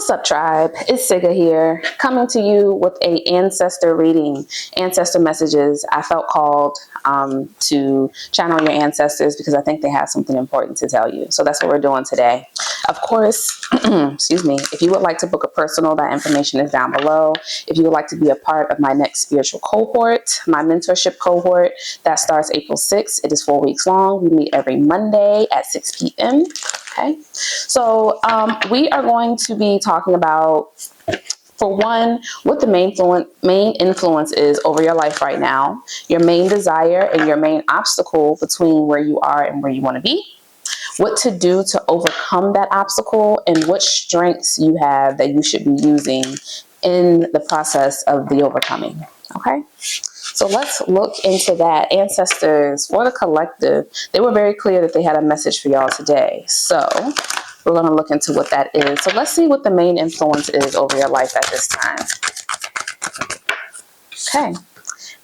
What's up, tribe? It's Siga here, coming to you with a ancestor reading, ancestor messages. I felt called to channel your ancestors because I think they have something important to tell you. So that's what we're doing today. Of course, excuse me, if you would like to book a personal, that information is down below. If you would like to be a part of my next spiritual cohort, my mentorship cohort, that starts April 6th. It is 4 weeks long. We meet every Monday at 6 p.m. Okay, so we are going to be talking about, for one, what the main influence is over your life right now, your main desire and your main obstacle between where you are and where you want to be, what to do to overcome that obstacle, and what strengths you have that you should be using in the process of the overcoming. Okay, so let's look into that. Ancestors, for the collective, they were very clear that they had a message for y'all today. So we're going to look into what that is. So let's see what the main influence is over your life at this time. Okay.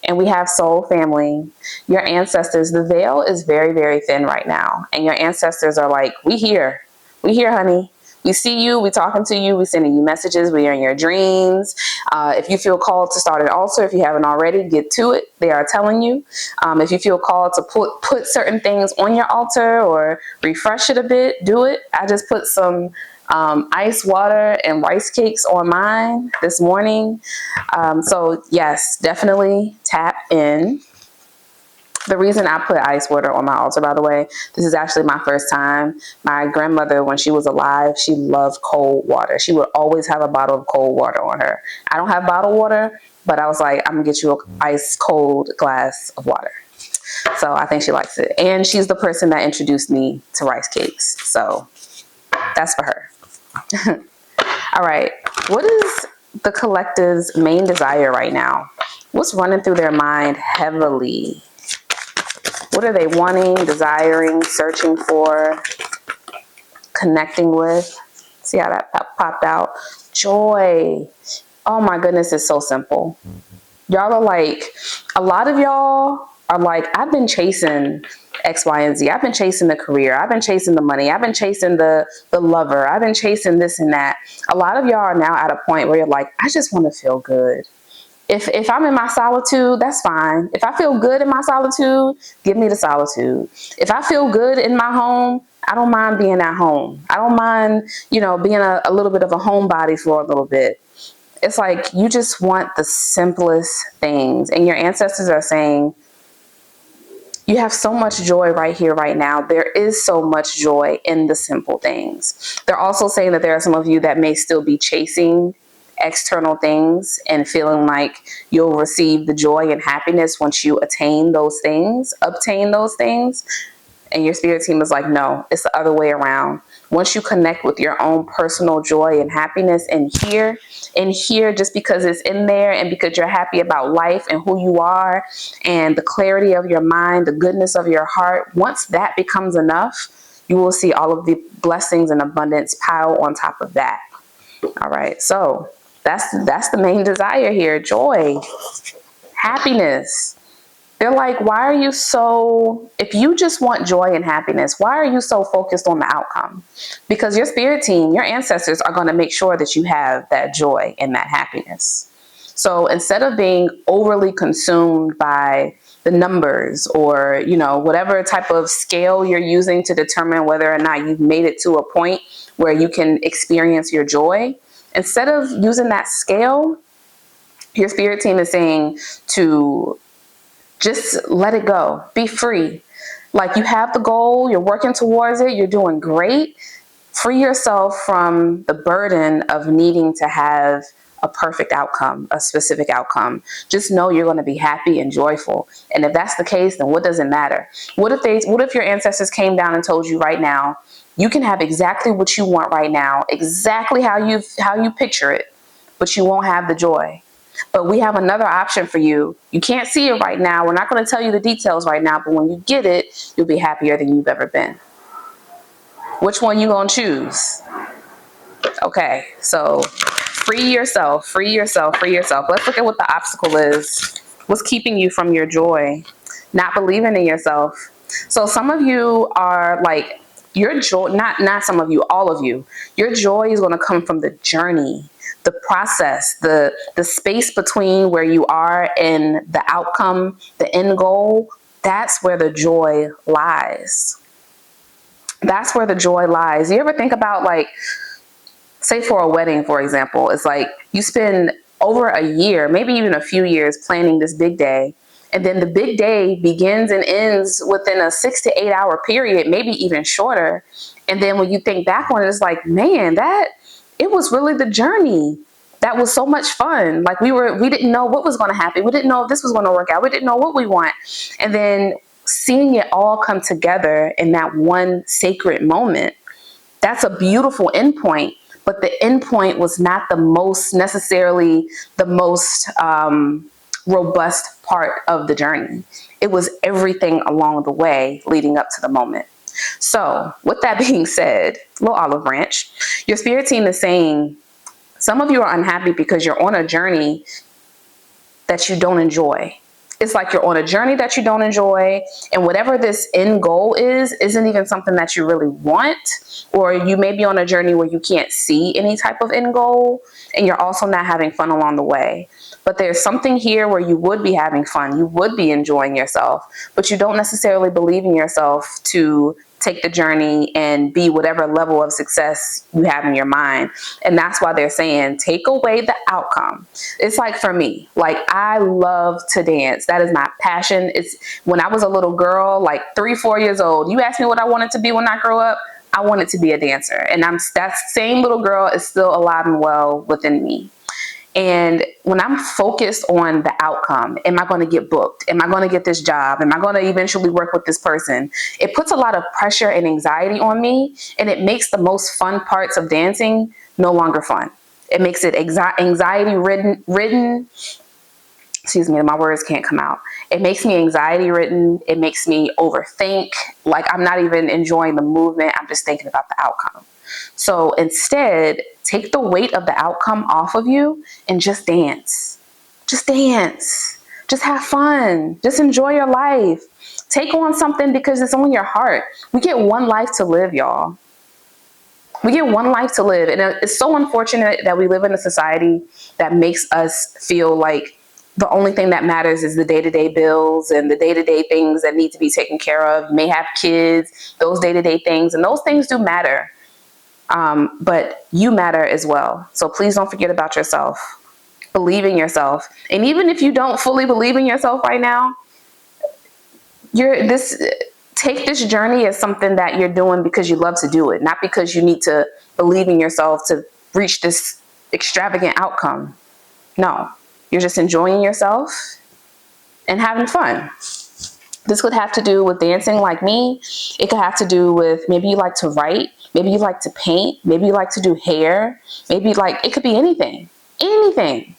And we have soul family. Your ancestors, the veil is very, very thin right now. And your ancestors are like, we here. We here, honey. We see you, we talking to you, we sending you messages, we are in your dreams. If you feel called to start an altar, if you haven't already, get to it. They are telling you. If you feel called to put certain things on your altar or refresh it a bit, do it. I just put some ice water and rice cakes on mine this morning. So yes, definitely tap in. The reason I put ice water on my altar, by the way, this is actually my first time. My grandmother, when she was alive, she loved cold water. She would always have a bottle of cold water on her. I don't have bottled water, but I was like, I'm gonna get you an ice cold glass of water. So I think she likes it. And she's the person that introduced me to rice cakes. So that's for her. All right. What is the collective's main desire right now? What's running through their mind heavily? What are they wanting, desiring, searching for, connecting with? See how that popped out? Joy. Oh my goodness, it's so simple. Y'all are like, a lot of y'all are like, I've been chasing X, Y, and Z. I've been chasing the career. I've been chasing the money. I've been chasing the lover. I've been chasing this and that. A lot of y'all are now at a point where you're like, I just want to feel good. If I'm in my solitude, that's fine. If I feel good in my solitude, give me the solitude. If I feel good in my home, I don't mind being at home. I don't mind, being a little bit of a homebody for a little bit. It's like you just want the simplest things. And your ancestors are saying, you have so much joy right here, right now. There is so much joy in the simple things. They're also saying that there are some of you that may still be chasing external things and feeling like you'll receive the joy and happiness once you obtain those things. And your spirit team is like, no, it's the other way around. Once you connect with your own personal joy and happiness in here, just because it's in there and because you're happy about life and who you are and the clarity of your mind, the goodness of your heart, once that becomes enough, you will see all of the blessings and abundance pile on top of that. All right, so that's the main desire here. Joy, happiness. They're like, why are you so, if you just want joy and happiness, why are you so focused on the outcome? Because your spirit team, your ancestors are going to make sure that you have that joy and that happiness. So instead of being overly consumed by the numbers or, whatever type of scale you're using to determine whether or not you've made it to a point where you can experience your joy, instead of using that scale, your spirit team is saying to just let it go. Be free. Like, you have the goal, you're working towards it, you're doing great. Free yourself from the burden of needing to have a perfect outcome, a specific outcome. Just know you're going to be happy and joyful. And if that's the case, then what does it matter? What if your ancestors came down and told you right now, you can have exactly what you want right now, exactly how you picture it, but you won't have the joy. But we have another option for you. You can't see it right now. We're not going to tell you the details right now, but when you get it, you'll be happier than you've ever been. Which one you going to choose? Okay, so free yourself, free yourself, free yourself. Let's look at what the obstacle is. What's keeping you from your joy? Not believing in yourself. So some of you are like, your joy, not some of you, all of you, your joy is going to come from the journey, the process, the space between where you are and the outcome, the end goal. That's where the joy lies. That's where the joy lies. You ever think about, like, say for a wedding, for example, it's like you spend over a year, maybe even a few years planning this big day. And then the big day begins and ends within a 6 to 8 hour period, maybe even shorter. And then when you think back on it, it's like, man, it was really the journey. That was so much fun. Like we didn't know what was going to happen. We didn't know if this was going to work out. We didn't know what we want. And then seeing it all come together in that one sacred moment, that's a beautiful endpoint. But the endpoint was not the most necessarily the most robust part of the journey. It was everything along the way leading up to the moment. So with that being said, little olive branch, your spirit team is saying some of you are unhappy because you're on a journey that you don't enjoy. It's like you're on a journey that you don't enjoy, and whatever this end goal isn't even something that you really want, or you may be on a journey where you can't see any type of end goal, and you're also not having fun along the way. But there's something here where you would be having fun, you would be enjoying yourself, but you don't necessarily believe in yourself to take the journey and be whatever level of success you have in your mind. And that's why they're saying, take away the outcome. It's like for me, like I love to dance. That is my passion. It's when I was a little girl, like 3-4 years old, you asked me what I wanted to be when I grow up, I wanted to be a dancer. And that same little girl is still alive and well within me. And when I'm focused on the outcome, am I going to get booked? Am I going to get this job? Am I going to eventually work with this person? It puts a lot of pressure and anxiety on me, and it makes the most fun parts of dancing no longer fun. It makes it anxiety ridden. Excuse me, my words can't come out. It makes me anxiety ridden. It makes me overthink. Like I'm not even enjoying the movement. I'm just thinking about the outcome. So instead, take the weight of the outcome off of you and just dance. Just dance. Just have fun. Just enjoy your life. Take on something because it's on your heart. We get one life to live, y'all. We get one life to live. And it's so unfortunate that we live in a society that makes us feel like the only thing that matters is the day-to-day bills and the day-to-day things that need to be taken care of. You may have kids, those day-to-day things, and those things do matter. But you matter as well. So please don't forget about yourself. Believe in yourself. And even if you don't fully believe in yourself right now, take this journey as something that you're doing because you love to do it, not because you need to believe in yourself to reach this extravagant outcome. No, you're just enjoying yourself and having fun. This could have to do with dancing like me. It could have to do with maybe you like to write. Maybe you like to paint. Maybe you like to do hair. Maybe it could be anything. Anything.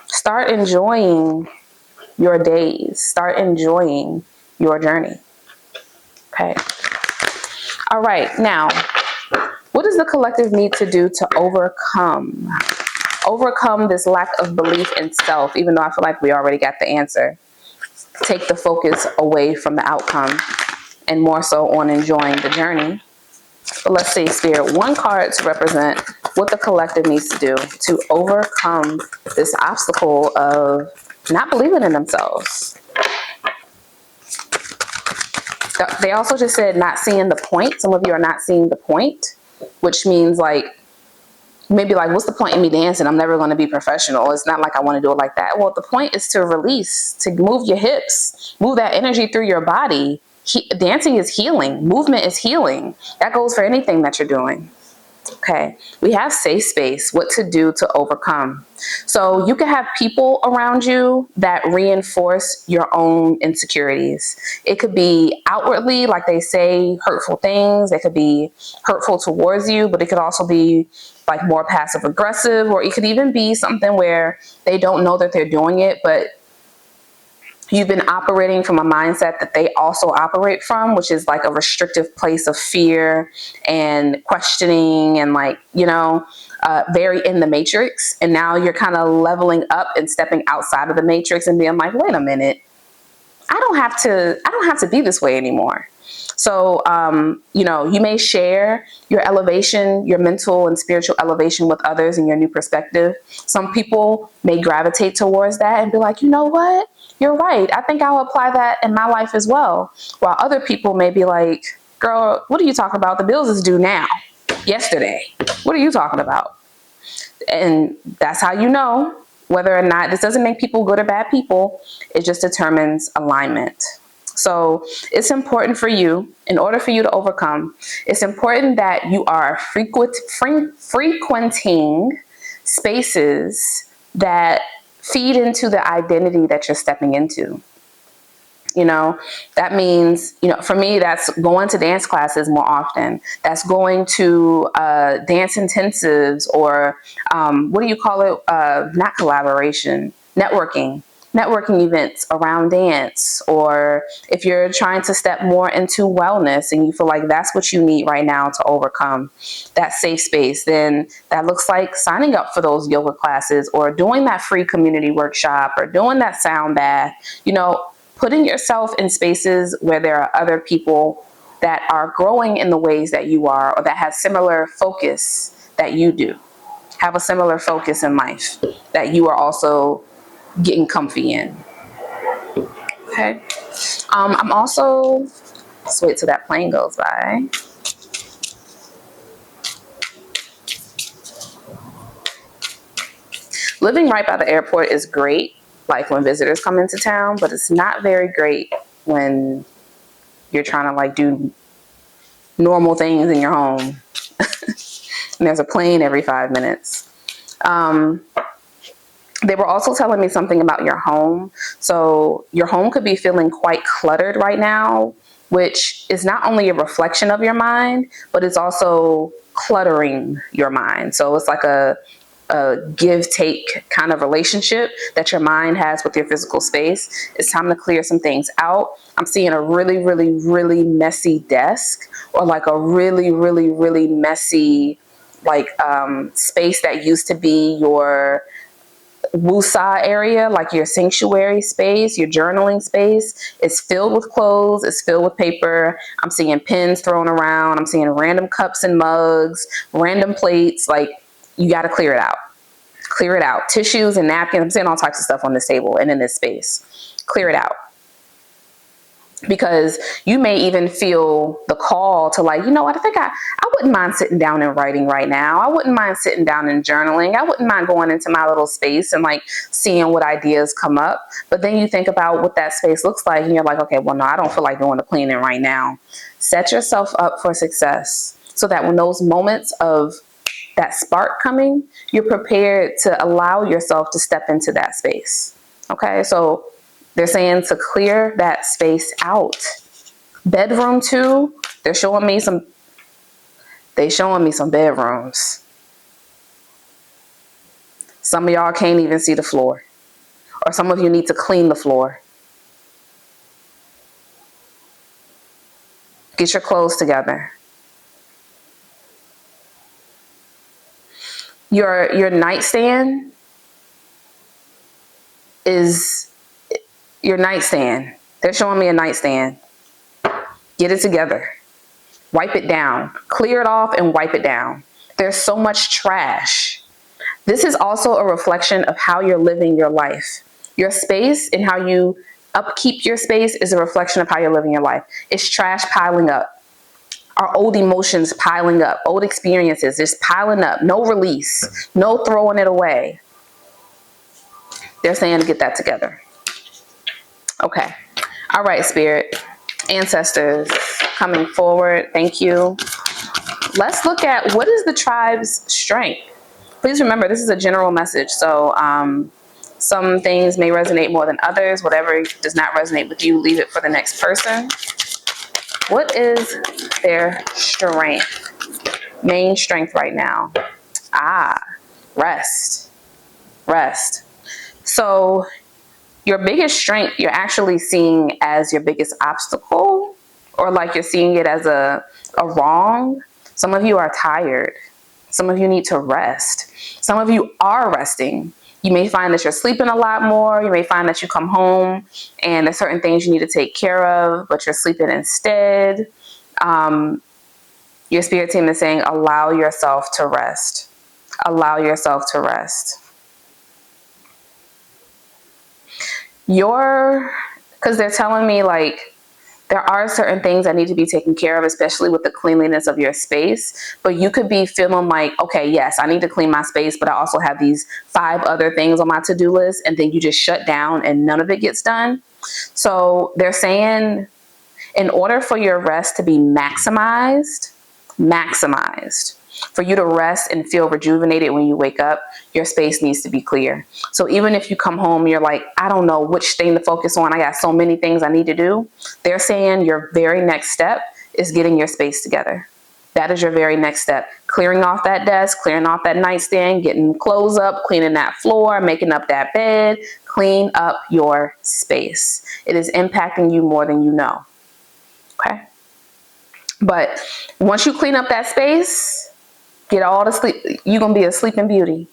Start enjoying your days. Start enjoying your journey. Okay. All right. Now, what does the collective need to do to overcome this lack of belief in self, even though I feel like we already got the answer? Take the focus away from the outcome and more so on enjoying the journey. But let's see, Spirit, one card to represent what the collective needs to do to overcome this obstacle of not believing in themselves. They also just said not seeing the point. Some of you are not seeing the point, which means like, maybe like, what's the point in me dancing? I'm never going to be professional. It's not like I want to do it like that. Well, the point is to release, to move your hips, move that energy through your body. Dancing is healing. Movement is healing. That goes for anything that you're doing. Okay. We have safe space, what to do to overcome. So you can have people around you that reinforce your own insecurities. It could be outwardly, like they say, hurtful things. They could be hurtful towards you, but it could also be like more passive aggressive, or it could even be something where they don't know that they're doing it, but you've been operating from a mindset that they also operate from, which is like a restrictive place of fear and questioning and very in the matrix. And now you're kind of leveling up and stepping outside of the matrix and being like, wait a minute, I don't have to be this way anymore. So, you may share your elevation, your mental and spiritual elevation with others in your new perspective. Some people may gravitate towards that and be like, you know what? You're right. I think I'll apply that in my life as well. While other people may be like, girl, what are you talking about? The bills is due now, yesterday. What are you talking about? And that's how you know whether or not, this doesn't make people good or bad people. It just determines alignment. So it's important for you, in order for you to overcome, it's important that you are frequenting spaces that feed into the identity that you're stepping into. That means, for me, that's going to dance classes more often. That's going to dance intensives, or what do you call it? Not collaboration, networking events around dance. Or if you're trying to step more into wellness and you feel like that's what you need right now to overcome that safe space, then that looks like signing up for those yoga classes, or doing that free community workshop, or doing that sound bath, putting yourself in spaces where there are other people that are growing in the ways that you are, or that have similar focus that you do, have a similar focus in life that you are also getting comfy in. Okay. I'm also, let's wait till that plane goes by. Living right by the airport is great, like when visitors come into town, but it's not very great when you're trying to do normal things in your home. And there's a plane every 5 minutes. They were also telling me something about your home. So your home could be feeling quite cluttered right now, which is not only a reflection of your mind, but it's also cluttering your mind. So it's like a give-take kind of relationship that your mind has with your physical space. It's time to clear some things out. I'm seeing a really, really, really messy desk, or like a really, really, really messy space that used to be your wusa area, like your sanctuary space, your journaling space. It's filled with clothes. It's filled with paper. I'm seeing pens thrown around. I'm seeing random cups and mugs, random plates. You got to clear it out. Clear it out. Tissues and napkins. I'm seeing all types of stuff on this table and in this space. Clear it out. Because you may even feel the call to I think I wouldn't mind sitting down and writing right now. I wouldn't mind sitting down and journaling. I wouldn't mind going into my little space and seeing what ideas come up. But then you think about what that space looks like and you're like, okay, well, no, I don't feel like doing the cleaning right now. Set yourself up for success so that when those moments of that spark coming, you're prepared to allow yourself to step into that space. Okay, so they're saying to clear that space out. Bedroom too, they're showing me some bedrooms. Some of y'all can't even see the floor. Or some of you need to clean the floor. Get your clothes together. Your nightstand is your nightstand. They're showing me a nightstand. Get it together. Wipe it down. Clear it off and wipe it down. There's so much trash. This is also a reflection of how you're living your life. Your space and how you upkeep your space is a reflection of how you're living your life. It's trash piling up. Our old emotions piling up. Old experiences just piling up. No release. No throwing it away. They're saying to get that together. Okay. All right, Spirit. Ancestors coming forward. Thank you. Let's look at what is the tribe's strength. Please remember, this is a general message. So some things may resonate more than others. Whatever does not resonate with you, leave it for the next person. What is their strength? Main strength right now. Rest. Rest. So your biggest strength, you're actually seeing as your biggest obstacle, or you're seeing it as a wrong. Some of you are tired. Some of you need to rest. Some of you are resting. You may find that you're sleeping a lot more. You may find that you come home and there's certain things you need to take care of, but you're sleeping instead. Your spirit team is saying, allow yourself to rest. Allow yourself to rest. Because they're telling me like, there are certain things that need to be taken care of, especially with the cleanliness of your space. But you could be feeling like, okay, yes, I need to clean my space, but I also have these 5 other things on my to-do list. And then you just shut down and none of it gets done. So they're saying, in order for your rest to be maximized, for you to rest and feel rejuvenated when you wake up, your space needs to be clear. So even if you come home, you're like, I don't know which thing to focus on. I got so many things I need to do. They're saying your very next step is getting your space together. That is your very next step. Clearing off that desk, clearing off that nightstand, getting clothes up, cleaning that floor, making up that bed. Clean up your space. It is impacting you more than you know. Okay? But once you clean up that space, get all the sleep. You're going to be a sleeping beauty.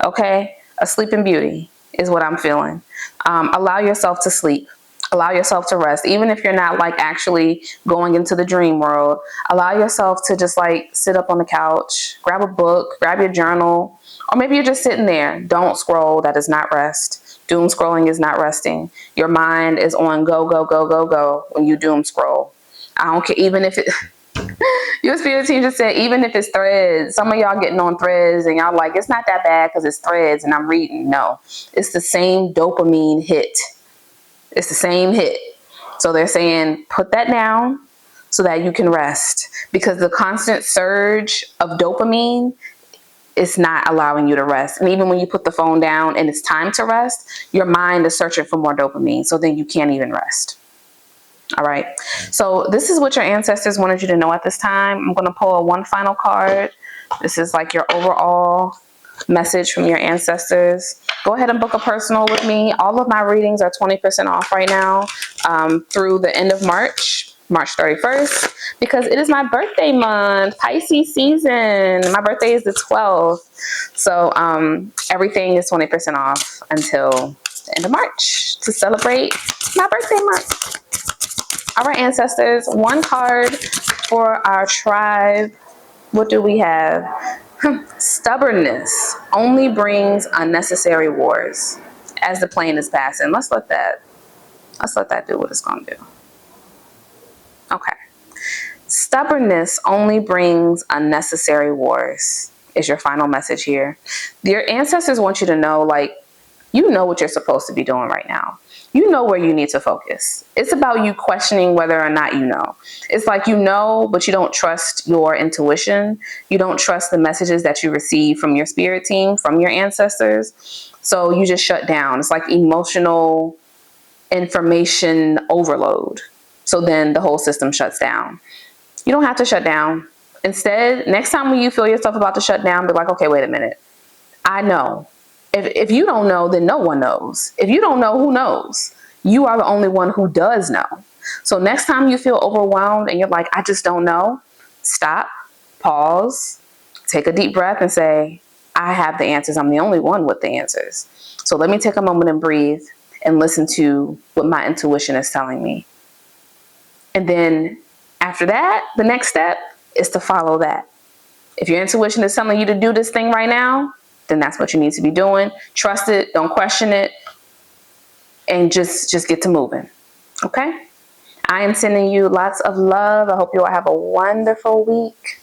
Okay? A sleeping beauty is what I'm feeling. Allow yourself to sleep. Allow yourself to rest. Even if you're not like actually going into the dream world, allow yourself to just like sit up on the couch, grab a book, grab your journal, or maybe you're just sitting there. Don't scroll. That is not rest. Doom scrolling is not resting. Your mind is on go, go, go, go, go when you doom scroll. I don't care. Even if it... Your spirit team just said, even if it's Threads, some of y'all getting on Threads and y'all like, it's not that bad because it's Threads and I'm reading. No, it's the same dopamine hit. It's the same hit. So they're saying, put that down so that you can rest, because the constant surge of dopamine is not allowing you to rest. And even when you put the phone down and it's time to rest, your mind is searching for more dopamine. So then you can't even rest. All right. So this is what your ancestors wanted you to know at this time. I'm going to pull one final card. This is like your overall message from your ancestors. Go ahead and book a personal with me. All of my readings are 20% off right now through the end of March 31st, because it is my birthday month, Pisces season. My birthday is the 12th. So everything is 20% off until the end of March to celebrate my birthday month. All right, ancestors, one card for our tribe. What do we have? Stubbornness only brings unnecessary wars. As the plane is passing, let's let that do what it's gonna do. Okay. Stubbornness only brings unnecessary wars is your final message here. Your ancestors want you to know, like, you know what you're supposed to be doing right now. You know where you need to focus. It's about you questioning whether or not you know. It's like you know, but you don't trust your intuition. You don't trust the messages that you receive from your spirit team, from your ancestors. So you just shut down. It's like emotional information overload. So then the whole system shuts down. You don't have to shut down. Instead, next time when you feel yourself about to shut down, be like, okay, wait a minute. I know. If you don't know, then no one knows. If you don't know, who knows? You are the only one who does know. So next time you feel overwhelmed and you're like, I just don't know, stop, pause, take a deep breath and say, I have the answers. I'm the only one with the answers. So let me take a moment and breathe and listen to what my intuition is telling me. And then after that, the next step is to follow that. If your intuition is telling you to do this thing right now, then that's what you need to be doing. Trust it. Don't question it. And just get to moving. Okay? I am sending you lots of love. I hope you all have a wonderful week.